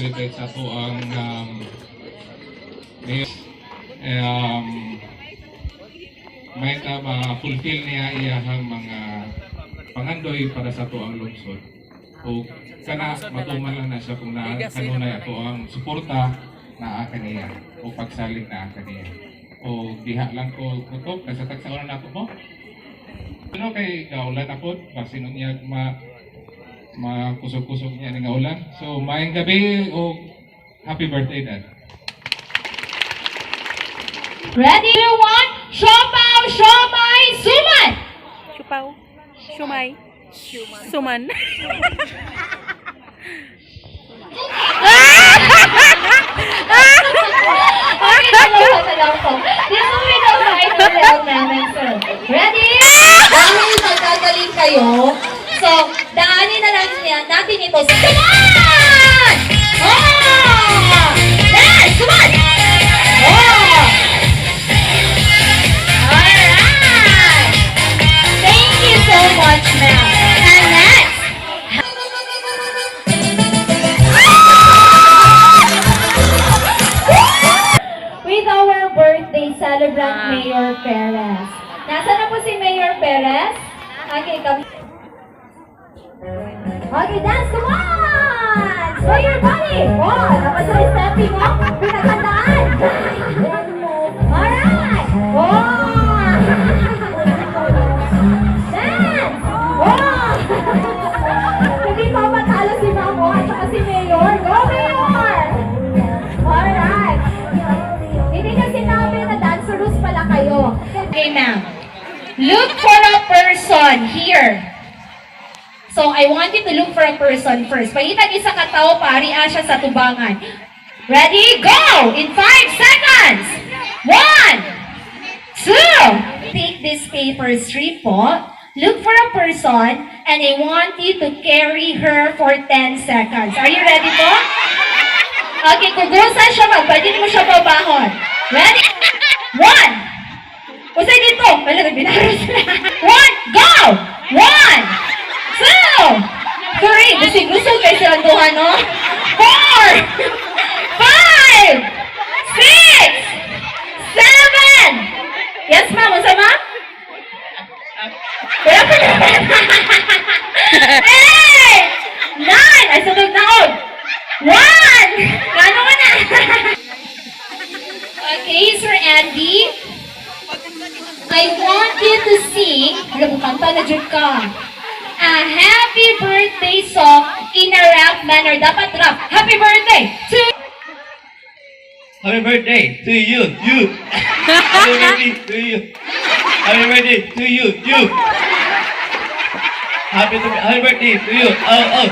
celebrate sa ito ang may ma-fulfill niya iyahang mga pangandoy para sa ito ang lungsod. O kana matuman lang na siya kung kanunay ato ang suporta na akan niya o pagsalig na akan niya. O diha lang ko kutok kasi tagsaon na ako mo. Ano kay gaulan ako kasi nung niya makusog-kusog niya ng gaulan. So maayong gabi o happy birthday, Dad. Ready, everyone? Siopaw, siomay, suman! Siopaw, siomay, suman. Okay, dalawa na lang po. Dito may naman ang namin, sir. Ready? Dahil magagaling kayo, so daanin na lang natin ito. Suman! Oh! Yes! Suman! Oh! Alright! Thank you so much, ma'am. And next, with our birthday celebrant, Mayor Perez. Nasaan na po si Mayor Perez? Okay, come. Okay, dance, come on! Show your body! Oh, dapat sa stepping mo, pinakandaan! Alright! Oh! Dance! Oh! Hindi pa matalo si Mamo at saka si Mayor. Go, Mayor! Alright! Hindi na sinabi na dancerous pala kayo. Okay, ma'am. Look for a person here. So, I want you to look for a person first. Pagitag isa ka tao, pariya siya sa tubangan. Ready? Go! In 5 seconds! 1, 2. Take this paper strip po. Look for a person and I want you to carry her for 10 seconds. Are you ready po? Okay, kung gusto siya, pwede mo siya babahon. Ready? 1. Usay dito. Wala na binaros. 1. Go! 1, 2, 3. Busig-busog kayo silang duha, no? 4, 5, 6, 7. Yes, ma'am. Usa, ma'am? Wala pa naman. 8, 9. Ay, sunod na og. 1. Gano ka na? Okay, Sir Andy. I want you to sing. Alam mo, kanta na dyan ka. A happy birthday song in a rap manner. Dapat rap. Happy birthday to Happy birthday to you, you. Happy birthday to you. Happy birthday to you, you. Happy birthday to you. Oh.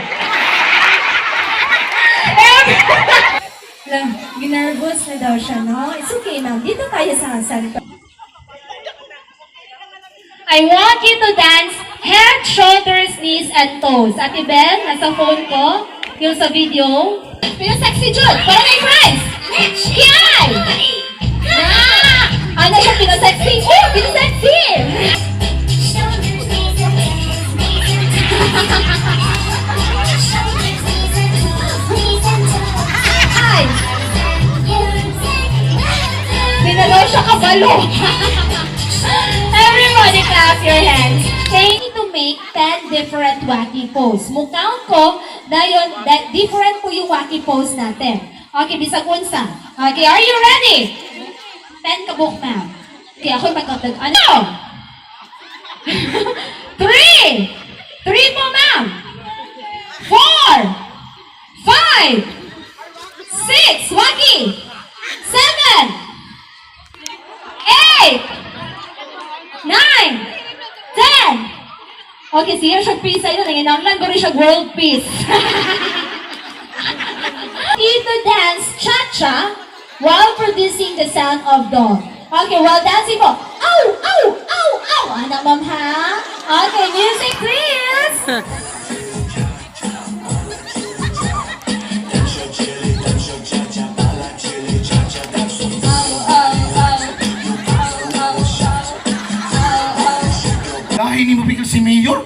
Lang, ginervous na daw siya, no? It's okay, ma'am. Dito tayo sa salto. I want you to dance head, shoulders, knees, and toes. Ate Bel, nasa phone ko. Yung sa video. Pinasexy Jud! Para may prize! Yan! Ano siya pinasexy? Oh, pinasexy! Ay! Pinagaw siya kabalo. Everybody clap your hands. They need to make 10 different wacky pose. Mukhaon ko, dayon, different po yung wacky pose natin. Okay, bisag unsa. Okay, are you ready? 10 kabuk, ma'am. Okay, ako'y magkatag. Ano? 3! 3 mo, ma'am. 4! 5! 6! Wacky! 7! 8! 9, 10. Okay, siya siya peace ayun. Nanginanglan ko rin siya world peace. Need to dance cha-cha while producing the sound of dog. Okay, while dancing mo. Ow! Ow! Ow! Ow! Ano, ma'am, ha? Okay, music please! Dahil hindi mo bigla si Mayor.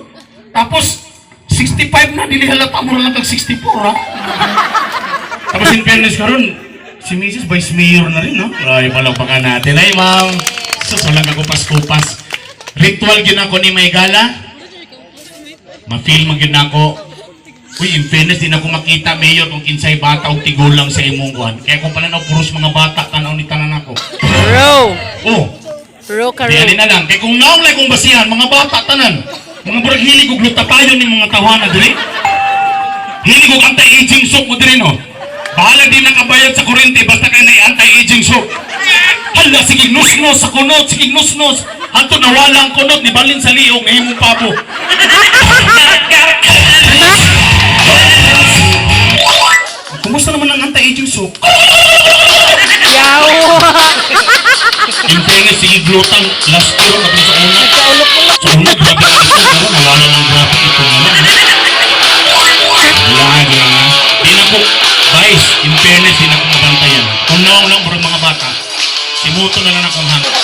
Tapos, 65 na, dili halata mo na lang kag 64, ha? Tapos in fairness karon, si Mrs. Vice Mayor na rin, no? Ay, palakpakan natin. Ay, ma'am. Susulang ako pas-kupas. Ritual yun ako ni May Gala. Ma-feel mo yun ako. Uy, in fairness, din ako makita, Mayor, kung kinsay bata o tigulang sa imong kuhan. Kaya kung pala na, puros mga bata, tanaw ni tanan ako. Row. Oh, Row ka kaya row. din na lang. Kaya kung naulay kong basihan, mga bata tanan. Mga burag hilig og lutapayon ni mga tawana diri. Hilig og anti-aging soap mo diri, no? Bahala din ang kabayad sa kurente, basta kay na anti-aging soap. Hala, sige nusnos sa kunot, sige nusnos. Hanto nawala ang kunot, ni balin sa liog, na himong pabo. Kumusta naman ang anti-aging soap? Yaw. In fairness, sige glutang, last year, kapag sa una. Sa una, grabe ang ito, pero nawala ng grabe ito naman. Lagi na. Di na ko, guys, in fairness, di na ko mabantayan. Kung naong lang, burang mga bata, simuto na lang akong hanggang.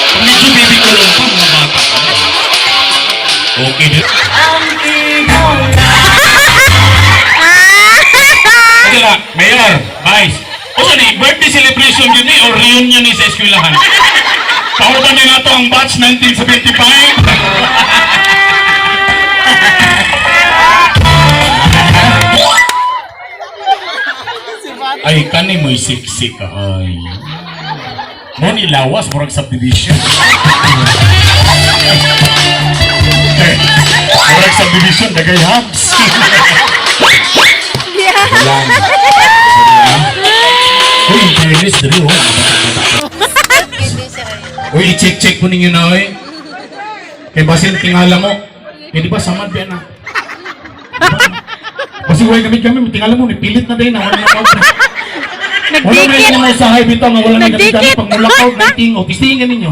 Kung medyo baby ko lang pa, mga bata. Okay, din. Kaya, Mayor, Vice, o saan eh, birthday celebration yun eh, o reunion eh sa eskwelahan? Pauban din nato ang batch 1975. Ay, kani mo'y siksik ka, ay. Mo ni lawas, murag subdivision. Murag subdivision, dagay hubs. Lang. Uy, in fairness, dali, oh. Uy, i-check-check po ninyo na, eh. Kaya basin, tingala mo. Eh, di ba, samad ba na? Kasi huwag kami, tingala mo, nipilit na din, wala na kaup na. Wala na yung mga usahay bitaw, nga wala na yung gamit pag mulakaw, nating, o, tistingan ninyo.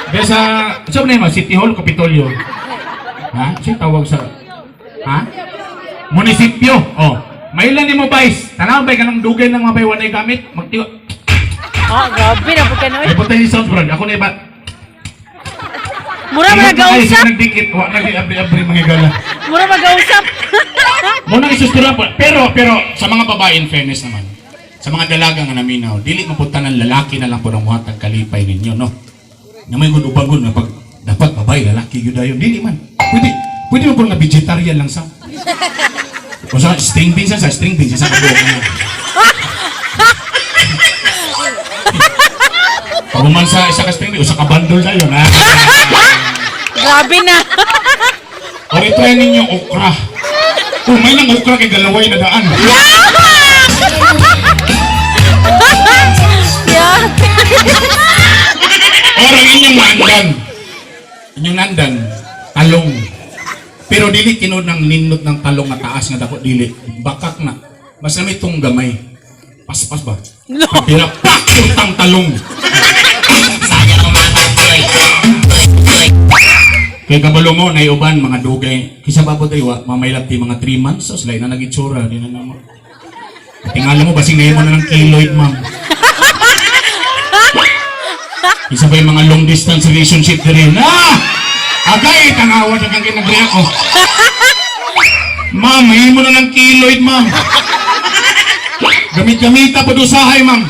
Kaya sa, saan na yun, City Hall, Kapitolyo. Ha? Siya tawag sa, ha? Munisipyo, oh. Mailan ni mo, Vice? Tanaw ba, kanang dugay ng mga baywan ay gamit? Magtiwa. Oh, grabe na po ka no. Ay, punta yung sound, bro. Ako na iba. Mura mag-ausap. Nagdikit. Wala nag-abri-abri mga gala. Mura mag-ausap. Muna isustura po. Pero, sa mga babae, in fairness naman, sa mga dalaga nga naminaw, dili mapunta ng lalaki na lang po ng muhatag kalipay ninyo, no? Na may gunubagon na pag dapat babae, lalaki, yun dayon. Dili man. Pwede mo po nga vegetarian lang sa. O sa string beans sa string beans sa kabuong ano. Pag sa isa ka string beans, o sa kabandol na yun, ha? Grabe na. O retry ninyo okra. Kung may nang okra kay galaway na daan. Yeah. O ang inyong nandan. Inyong nandan, talong. Pero dili kinod ng ninot ng talong na taas nga dako dili. Bakak na. Mas na may itong gamay. Paspas ba? No. Pira pak utang talong. Kaya kabalo mo, naiuban, mga dugay. Kisa babot ay mamaylap di mga 3 months. So, sila na nag-itsura. Di na naman. Tingala mo, basing ngayon mo na ng kiloid, ma'am. Isa ba yung mga long distance relationship na rin? Agay, tanawa na kang kinagri ako. Ma'am, ngayon mo na ng kiloid, ma'am. Gamit-gamita pa dosahay, ma'am.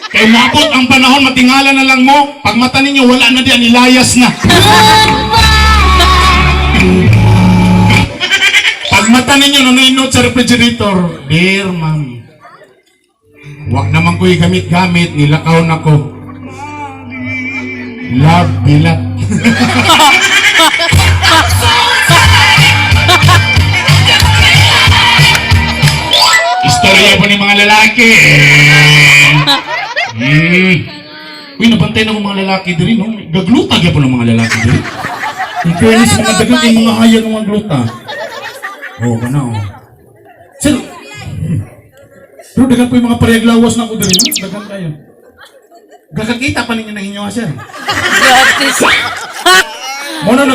Kaya mapot ang panahon, matingala na lang mo. Pag mata ninyo, wala na diyan, ilayas na. Pag mata ninyo, naninot sa refrigerator, dear ma'am, wag naman ko'y gamit-gamit, nilakaw na ko. Love, bilat. Istorya po ni mga lalaki. Uy, nabantay na ko mga lalaki diri, no? Gaglutag ya po ng mga lalaki diri. In fairness, mga dagang yung mga hayag ng mga gluta. Oo, ano? Sir, pero dagan po yung mga parehaglawas na ko diri, no? Dagan kayo. Gagakita pa ninyo ng inyo, sir. Muna,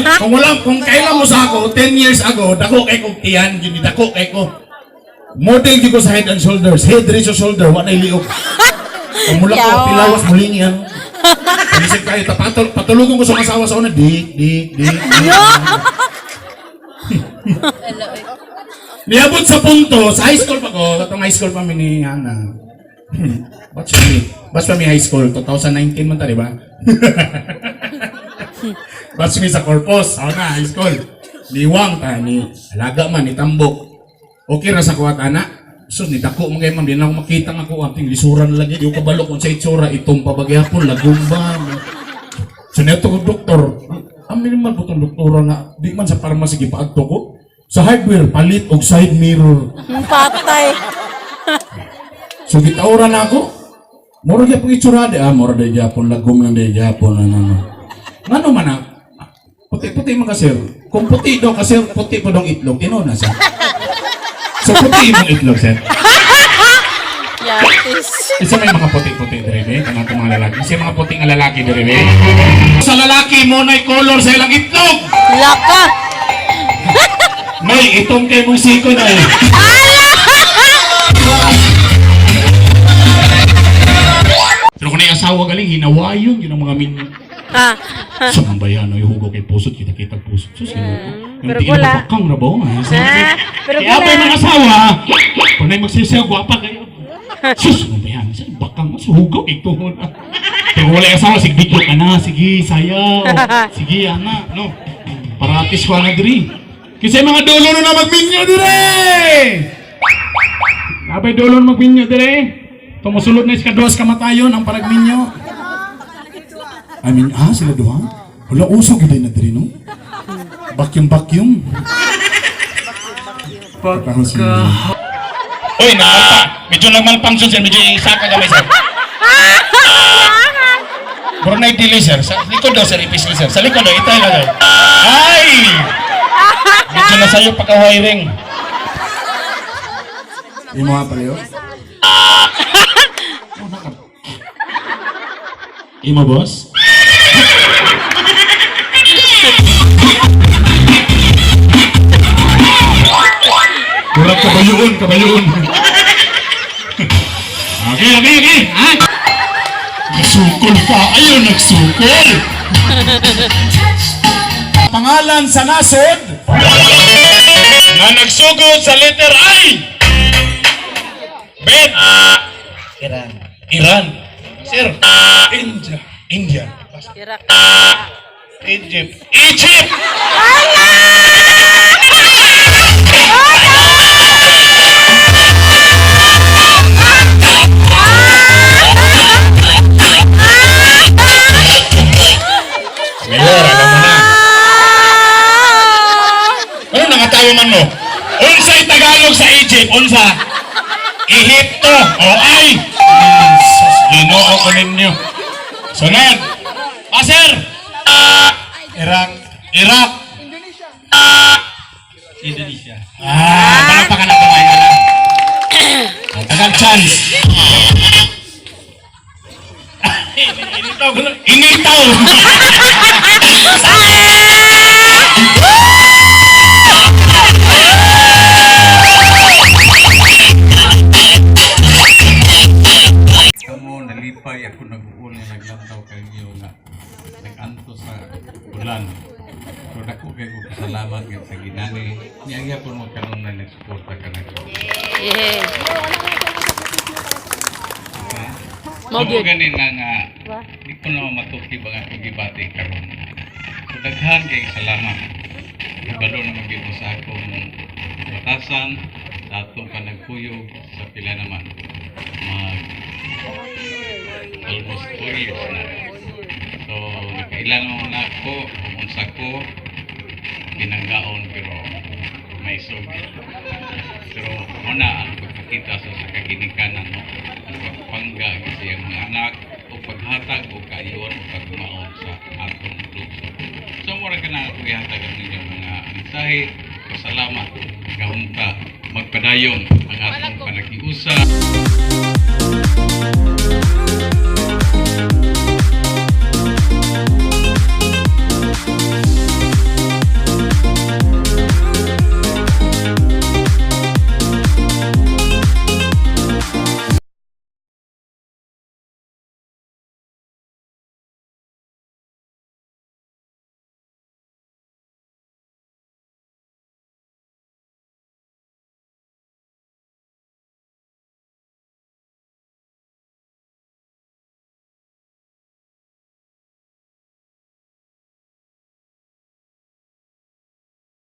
kung kailan mo sa ako, 10 years ago, dako kay kong tiyan, yun, dako kay ko. Model di ko sa head and shoulders, head, reach, shoulder, wala iliog. Kung mula ko, tilawas, mulingi yan. Panisig kayo, patulungan ko sa kasawa sa una, dik. Niabot sa punto, sa high school pa ko, katong high school pa mi ni Hana. Batch pa mi high school, 2019 man ta, di ba? Batch mi sa Corpus, ako na, high school. Liwang ta, ni alaga man, ni Tambok. Okay ra sa kuwat, anak. So, ni dako mga ma'am, di na ako makita nga ko, ating lisuran lagi, di ko kabalo kung sa itsura, itong pabagyapon, lagumba. So, neto ko, doktor, amin naman po itong doktora na, di man sa pharmacy gipaagto ko, sa hardware, palit og side mirror. Patay. So, gitauran na ako. Mura di pong itsura di. Mura di Japon. Lagom lang di Japon. Ano man na? Puti-puti man ka, sir. Kung puti daw ka, sir, puti po daw itlog. Tino na, sir. So, puti mong itlog, sir. Yatis. Isa may mga puti-puti, Direbe. Kanang itong mga lalaki. Isa mga puti nga lalaki, Direbe. Sa lalaki mo na color sa ilang itlog. Laka. May itong kay mong siko na eh. Pero kung na asawa galing, hinawayon, yun ang mga min... Sa mga bayan, no, yung hugo kay pusot, kita-kita pusot. Sus, pero yung wala. bakang na ba? Pero Kaya pa yung wala. mga asawa, kung na magsisayaw, gwapa kayo. Sus, mga bayan, sa bakang mas hugo, ito na. Pero wala yung asawa, sige, bigyo ka na, sige, sayaw. Sige, ana, no. Paratis ko na diri. Kasi mga dolo na magminyo dire! Nabay dolo na magminyo dire. Tumusulod na iskaduas kamatayon ang paragminyo. I mean, sila duha? Wala usog yun na dire, no? Bakyong-bakyong. Uy, nakalpa. Medyo nagmalfunction sir, medyo isaka kami sir. Pero na-delay sir. Sa likod daw sir, ipisli sir. Sa likod daw, itay na daw. Ay! Medyo na sa'yo pagka-wiring. Imo nga pala yun? Imo boss? Kurang kabayuon. Okay. Ha? Nagsukol ka. Ayun, nagsukol. Pangalan sa nasod na nagsugod sa letter I. Bet. Iran. Sir. India. Irak. Egypt. Mayor, alam mo na. Ano nangatawa man mo? Unsa'y Tagalog sa Egypt? Unsa? Ehipto. O ay! Ginoo ko ninyo. Sunod. Sir! Iraq. Indonesia. Palapakan ang kamay na lang. Tagal chance. Initaw. Kamo nalipay ako nag-uul nga naglantaw kayo nga nag-anto sa ulan. So dako kay ko kasalamat nga sa ginani. Niya po mo kanon na nagsuporta ka nako. Yeah. Mo ganin na nga di ko na matuki ba nga gibati karon. So daghan kay salamat. Ibalo na magito sa akong batasan sa atong panagpuyog sa pila naman. Almost 4 years na. So, nakailan mo na ako, umunsa ko, pinanggaon pero may sugi. Pero muna ang pagkakita sa kaginikanan mo, ang pagpangga kasi ang mga anak, o paghatag o kayon o pagmaon sa atong lukso. So, mura ka na ihatag ang inyong mga mensahe, pasalamat, kahunta, magpadayon ang atong panakiusa.